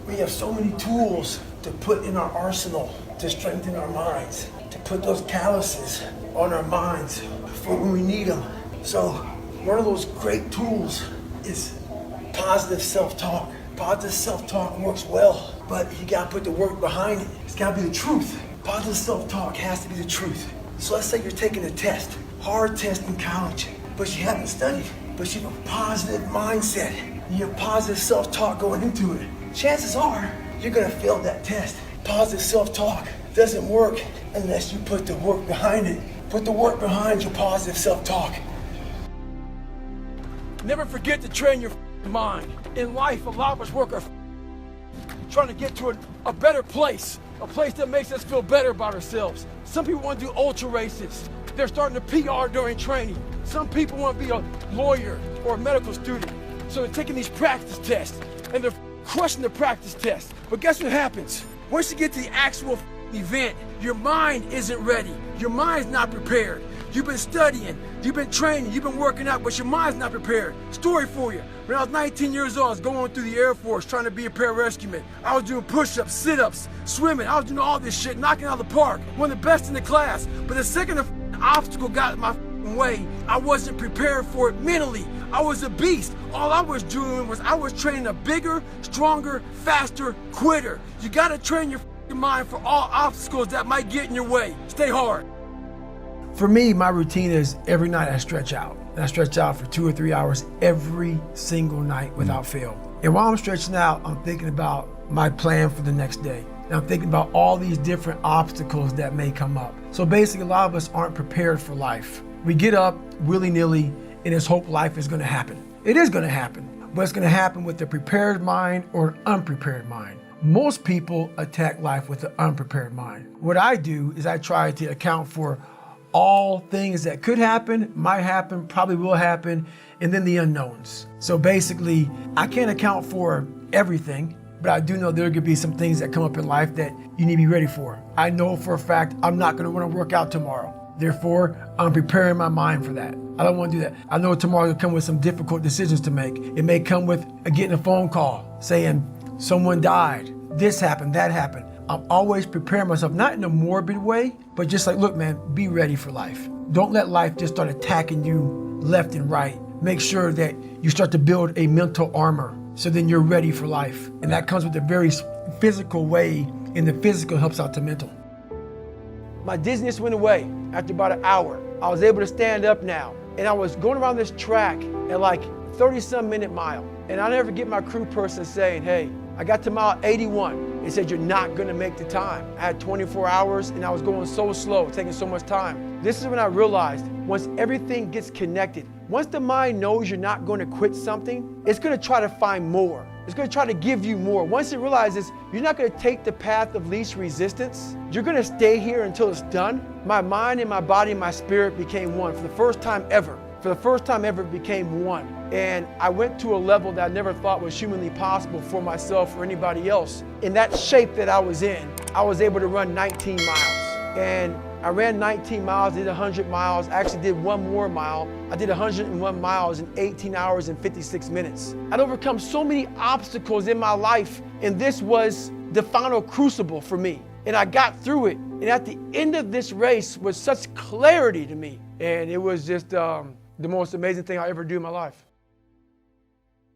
We have so many tools to put in our arsenal to strengthen our minds, to put those calluses on our minds for when we need them. So one of those great tools is positive self-talk. Positive self-talk works well, but you gotta put the work behind it. It's gotta be the truth. Positive self-talk has to be the truth. So let's say you're taking a test, hard test in college, but you haven't studied, but you have a positive mindset. You have positive self-talk going into it. Chances are you're gonna fail that test. Positive self-talk doesn't work unless you put the work behind it. Put the work behind your positive self-talk. Never forget to train your mind. In life, a lot of us work trying to get to a better place, a place that makes us feel better about ourselves. Some people want to do ultra races. They're starting to PR during training. Some people want to be a lawyer or a medical student. So they're taking these practice tests and they're crushing the practice test. But guess what happens? Once you get to the actual event, your mind isn't ready. Your mind's not prepared. You've been studying, you've been training, you've been working out, but your mind's not prepared. Story for you. When I was 19 years old, I was going through the Air Force trying to be a pararescueman. I was doing push-ups, sit-ups, swimming. I was doing all this shit, knocking out of the park. One of the best in the class. But the second an obstacle got in my way, I wasn't prepared for it mentally. I was a beast. All I was doing was I was training a bigger, stronger, faster quitter. You gotta train your mind for all obstacles that might get in your way. Stay hard. For me, my routine is every night I stretch out. And I stretch out for 2 or 3 hours every single night without fail. And while I'm stretching out, I'm thinking about my plan for the next day. And I'm thinking about all these different obstacles that may come up. So basically, a lot of us aren't prepared for life. We get up willy-nilly and just hope life is gonna happen. It is gonna happen, but it's gonna happen with a prepared mind or an unprepared mind. Most people attack life with an unprepared mind. What I do is I try to account for all things that could happen, might happen, probably will happen, and then the unknowns. So basically, I can't account for everything, but I do know there could be some things that come up in life that you need to be ready for. I know for a fact I'm not gonna wanna work out tomorrow. Therefore, I'm preparing my mind for that. I don't wanna do that. I know tomorrow will come with some difficult decisions to make. It may come with getting a phone call saying someone died, this happened, that happened. I'm always preparing myself, not in a morbid way, but just like, look, man, be ready for life. Don't let life just start attacking you left and right. Make sure that you start to build a mental armor so then you're ready for life. And that comes with a very physical way, and the physical helps out the mental. My dizziness went away after about an hour. I was able to stand up now. And I was going around this track at like 30-some minute mile. And I'll never forget my crew person saying, hey, I got to mile 81. They said, you're not gonna make the time. I had 24 hours and I was going so slow, taking so much time. This is when I realized once everything gets connected, once the mind knows you're not gonna quit something, it's gonna try to find more. It's gonna try to give you more. Once it realizes you're not gonna take the path of least resistance, you're gonna stay here until it's done. My mind and my body and my spirit became one for the first time ever. For the first time ever, it became one. And I went to a level that I never thought was humanly possible for myself or anybody else. In that shape that I was in, I was able to run 19 miles. And I ran 19 miles, did 100 miles, I actually did one more mile. I did 101 miles in 18 hours and 56 minutes. I'd overcome so many obstacles in my life, and this was the final crucible for me. And I got through it. And at the end of this race was such clarity to me. And it was just the most amazing thing I ever do in my life.